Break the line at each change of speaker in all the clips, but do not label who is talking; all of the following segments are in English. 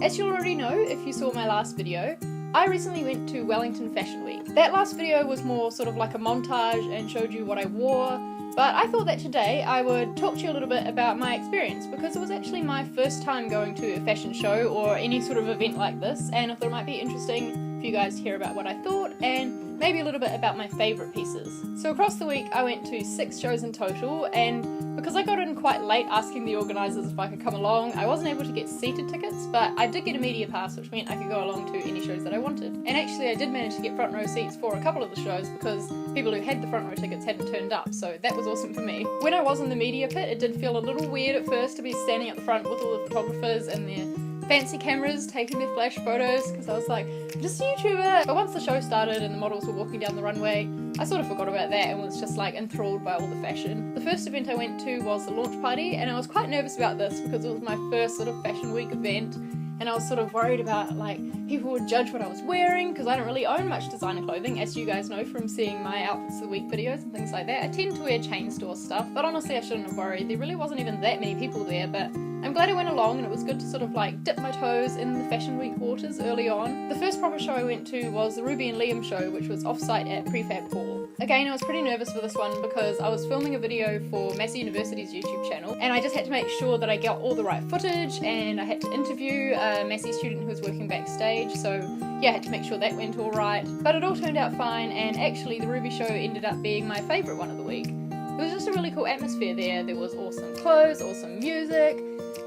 As you already know, if you saw my last video, I recently went to Wellington Fashion Week. That last video was more sort of like a montage and showed you what I wore, but I thought that today I would talk to you a little bit about my experience because it was actually my first time going to a fashion show or any sort of event like this, and I thought it might be interesting for you guys to hear about what I thought and maybe a little bit about my favourite pieces. So across the week I went to 6 shows in total, and because I got in quite late asking the organisers if I could come along, I wasn't able to get seated tickets, but I did get a media pass, which meant I could go along to any shows that I wanted. And actually I did manage to get front row seats for a couple of the shows because people who had the front row tickets hadn't turned up, so that was awesome for me. When I was in the media pit, it did feel a little weird at first to be standing at the front with all the photographers and their fancy cameras taking their flash photos, because I was like, I'm just a YouTuber. But once the show started and the models were walking down the runway, I sort of forgot about that and was just like enthralled by all the fashion. The first event I went to was the launch party, and I was quite nervous about this because it was my first sort of fashion week event, and I was sort of worried about like people would judge what I was wearing because I don't really own much designer clothing, as you guys know from seeing my outfits of the week videos and things like that. I tend to wear chain store stuff, but honestly I shouldn't have worried. There really wasn't even that many people there, but I'm glad I went along, and it was good to sort of like dip my toes in the fashion week waters early on. The first proper show I went to was the Ruby and Liam show, which was off-site at Prefab Hall. Again, I was pretty nervous for this one because I was filming a video for Massey University's YouTube channel, and I just had to make sure that I got all the right footage, and I had to interview a Massey student who was working backstage, so yeah, I had to make sure that went all right. But it all turned out fine, and actually the Ruby show ended up being my favourite one of the week. It was just a really cool atmosphere there. There was awesome clothes, awesome music,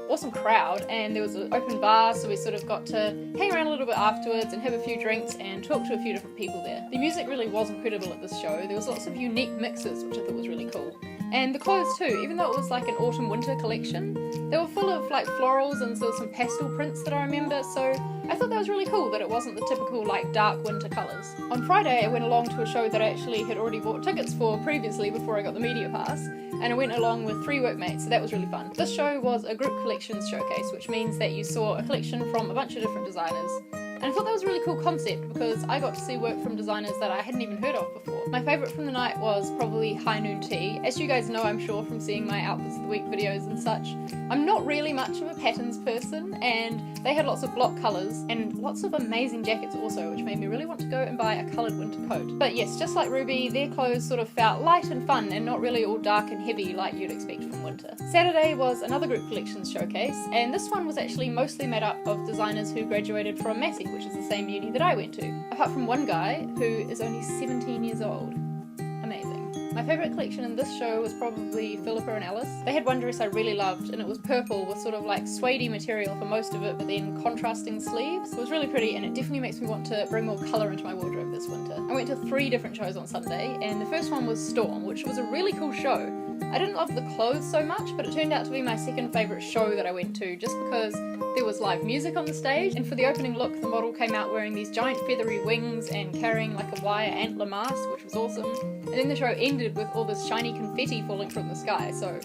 awesome crowd, and there was an open bar, so we sort of got to hang around a little bit afterwards and have a few drinks and talk to a few different people there. The music really was incredible at this show. There was lots of unique mixes, which I thought was really cool. And the clothes too, even though it was like an autumn-winter collection, they were full of like florals and sort of some pastel prints that I remember, so I thought that was really cool that it wasn't the typical like dark winter colours. On Friday I went along to a show that I actually had already bought tickets for previously before I got the media pass, and I went along with 3 workmates, so that was really fun. This show was a group collections showcase, which means that you saw a collection from a bunch of different designers. And I thought that was a really cool concept because I got to see work from designers that I hadn't even heard of before. My favourite from the night was probably High Noon Tea. As you guys know, I'm sure from seeing my outfits of the week videos and such, I'm not really much of a patterns person, and they had lots of block colours and lots of amazing jackets also, which made me really want to go and buy a coloured winter coat. But yes, just like Ruby, their clothes sort of felt light and fun and not really all dark and heavy like you'd expect from winter. Saturday was another group collections showcase, and this one was actually mostly made up of designers who graduated from Massey, which is the same uni that I went to, apart from one guy who is only 17 years old. Amazing. My favourite collection in this show was probably Philippa and Alice. They had one dress I really loved, and it was purple with sort of like suede material for most of it, but then contrasting sleeves. It was really pretty, and it definitely makes me want to bring more colour into my wardrobe this winter. I went to 3 different shows on Sunday, and the first one was Storm, which was a really cool show. I didn't love the clothes so much, but it turned out to be my second favourite show that I went to, just because there was live music on the stage, and for the opening look the model came out wearing these giant feathery wings and carrying like a wire antler mask, which was awesome. And then the show ended with all this shiny confetti falling from the sky, so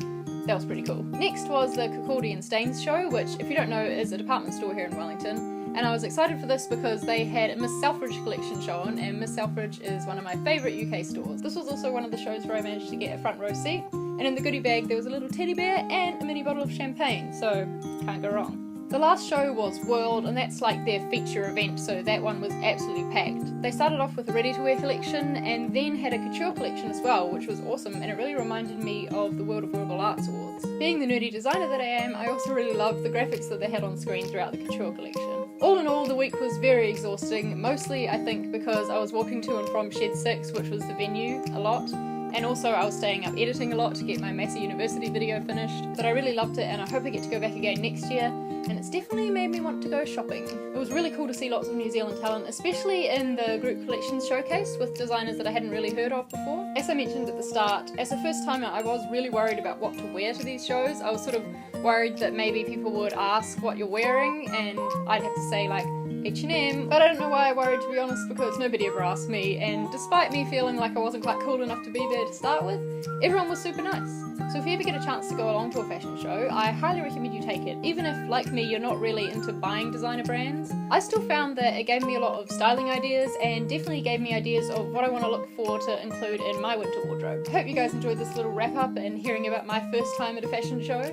that was pretty cool. Next was the Kirkcaldy and Staines show, which, if you don't know, is a department store here in Wellington. And I was excited for this because they had a Miss Selfridge collection shown, and Miss Selfridge is one of my favourite UK stores. This was also one of the shows where I managed to get a front row seat, and in the goodie bag there was a little teddy bear and a mini bottle of champagne, so can't go wrong. The last show was World, and that's like their feature event, so that one was absolutely packed. They started off with a ready-to-wear collection and then had a couture collection as well, which was awesome, and it really reminded me of the World of Wearable Arts Awards. Being the nerdy designer that I am, I also really loved the graphics that they had on screen throughout the couture collection. All in all, the week was very exhausting, mostly I think because I was walking to and from Shed 6, which was the venue, a lot. And also I was staying up editing a lot to get my Massey University video finished, but I really loved it, and I hope I get to go back again next year, and it's definitely made me want to go shopping. It was really cool to see lots of New Zealand talent, especially in the group collections showcase with designers that I hadn't really heard of before. As I mentioned at the start, as a first timer I was really worried about what to wear to these shows. I was sort of worried that maybe people would ask what you're wearing and I'd have to say like H&M, but I don't know why I worried, to be honest, because nobody ever asked me, and despite me feeling like I wasn't quite cool enough to be there to start with, everyone was super nice. So if you ever get a chance to go along to a fashion show, I highly recommend you take it. Even if, like me, you're not really into buying designer brands, I still found that it gave me a lot of styling ideas and definitely gave me ideas of what I want to look for to include in my winter wardrobe. I hope you guys enjoyed this little wrap up and hearing about my first time at a fashion show.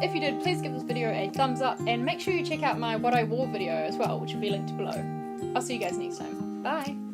If you did, please give this video a thumbs up, and make sure you check out my what I wore video as well, which will be linked below. I'll see you guys next time. Bye!